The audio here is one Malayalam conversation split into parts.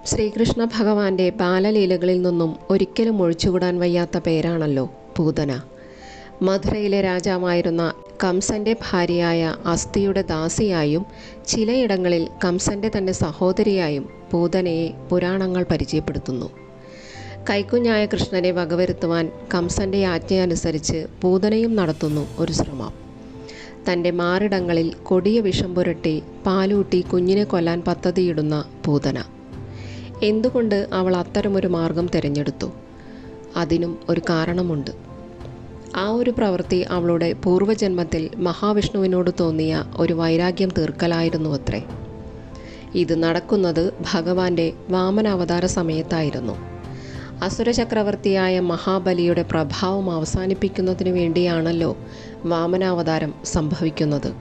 ശ്രീകൃഷ്ണ ഭഗവാന്റെ ബാലലീലകളിൽ നിന്നും ഒരിക്കലും ഒഴിച്ചുകൂടാൻ വയ്യാത്ത പേരാണല്ലോ പൂതന. മധുരയിലെ രാജാവായിരുന്ന കംസന്റെ ഭാര്യയായ അസ്ഥിയുടെ ദാസിയായും ചിലയിടങ്ങളിൽ കംസന്റെ തന്നെ സഹോദരിയായും പൂതനയെ പുരാണങ്ങൾ പരിചയപ്പെടുത്തുന്നു. കൈക്കുഞ്ഞായ കൃഷ്ണനെ വകവരുത്തുവാൻ കംസന്റെ ആജ്ഞയനുസരിച്ച് പൂതനയും നടത്തുന്നു ഒരു ശ്രമം. തൻ്റെ മാറിടങ്ങളിൽ കൊടിയ വിഷം പുരട്ടി പാലൂട്ടി കുഞ്ഞിനെ കൊല്ലാൻ പദ്ധതിയിടുന്ന പൂതന. എന്തുകൊണ്ട് അവൾ അത്തരമൊരു മാർഗം തിരഞ്ഞെടുത്തു? അതിനും ഒരു കാരണമുണ്ട്. ആ ഒരു പ്രവൃത്തി അവളുടെ പൂർവ്വജന്മത്തിൽ മഹാവിഷ്ണുവിനോട് തോന്നിയ ഒരു വൈരാഗ്യം തീർക്കലായിരുന്നു അത്രേ. ഇത് നടക്കുന്നത് ഭഗവാന്റെ വാമനാവതാര സമയത്തായിരുന്നു. അസുര ചക്രവർത്തിയായ മഹാബലിയുടെ പ്രഭാവം അവസാനിപ്പിക്കുന്നതിനു വേണ്ടിയാണല്ലോ വാമനാവതാരം സംഭവിക്കുന്നത്.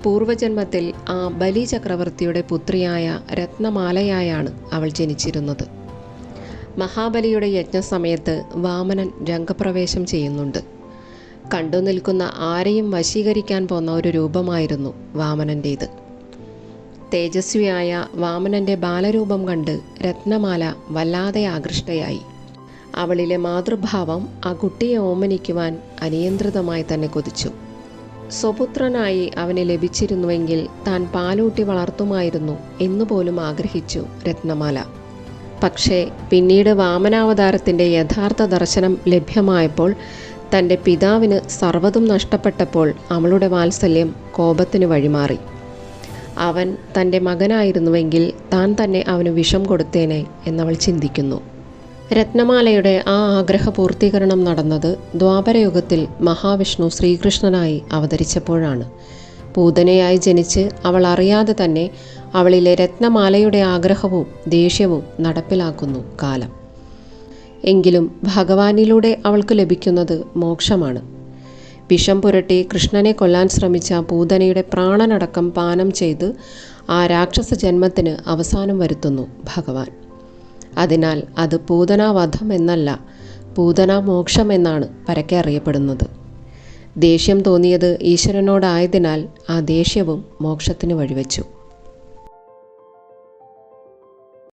പൂർവജന്മത്തിൽ ആ ബലി ചക്രവർത്തിയുടെ പുത്രിയായ രത്നമാലയായാണ് അവൾ ജനിച്ചിരുന്നത്. മഹാബലിയുടെ യജ്ഞസമയത്ത് വാമനൻ രംഗപ്രവേശം ചെയ്യുന്നുണ്ട്. കണ്ടു നിൽക്കുന്ന ആരെയും വശീകരിക്കാൻ പോന്ന ഒരു രൂപമായിരുന്നു വാമനൻ്റേത്. തേജസ്വിയായ വാമനൻ്റെ ബാലരൂപം കണ്ട് രത്നമാല വല്ലാതെ ആകൃഷ്ടയായി. അവളിലെ മാതൃഭാവം ആ കുട്ടിയെ ഓമനിക്കുവാൻ അനിയന്ത്രിതമായി തന്നെ കൊതിച്ചു. സ്വപുത്രനായി അവന് ലഭിച്ചിരുന്നുവെങ്കിൽ താൻ പാലൂട്ടി വളർത്തുമായിരുന്നു എന്നുപോലും ആഗ്രഹിച്ചു രത്നമാല. പക്ഷേ പിന്നീട് വാമനാവതാരത്തിൻ്റെ യഥാർത്ഥ ദർശനം ലഭ്യമായപ്പോൾ തൻ്റെ പിതാവിന് സർവ്വതും നഷ്ടപ്പെട്ടപ്പോൾ അവളുടെ വാത്സല്യം കോപത്തിന് വഴിമാറി. അവൻ തൻ്റെ മകനായിരുന്നുവെങ്കിൽ താൻ തന്നെ അവന് വിഷം കൊടുത്തേനെ എന്നവൾ ചിന്തിക്കുന്നു. രത്നമാലയുടെ ആ ആഗ്രഹ പൂർത്തീകരണം നടന്നത് ദ്വാപരയുഗത്തിൽ മഹാവിഷ്ണു ശ്രീകൃഷ്ണനായി അവതരിച്ചപ്പോഴാണ്. പൂതനയായി ജനിച്ച് അവൾ അറിയാതെ തന്നെ അവളിലെ രത്നമാലയുടെ ആഗ്രഹവും ദേഷ്യവും നടപ്പിലാക്കുന്നു കാലം. എങ്കിലും ഭഗവാനിലൂടെ അവൾക്ക് ലഭിക്കുന്നത് മോക്ഷമാണ്. വിഷം പുരട്ടി കൃഷ്ണനെ കൊല്ലാൻ ശ്രമിച്ച പൂതനയുടെ പ്രാണനടക്കം പാനം ചെയ്ത് ആ രാക്ഷസ ജന്മത്തിന് അവസാനം വരുത്തുന്നു ഭഗവാൻ. അതിനാൽ അത് പൂതനാവധം എന്നല്ല, പൂതനാമോക്ഷം എന്നാണ് പരക്കെ അറിയപ്പെടുന്നത്. ദേഷ്യം തോന്നിയത് ഈശ്വരനോടായതിനാൽ ആ ദേഷ്യവും മോക്ഷത്തിന് വഴിവെച്ചു.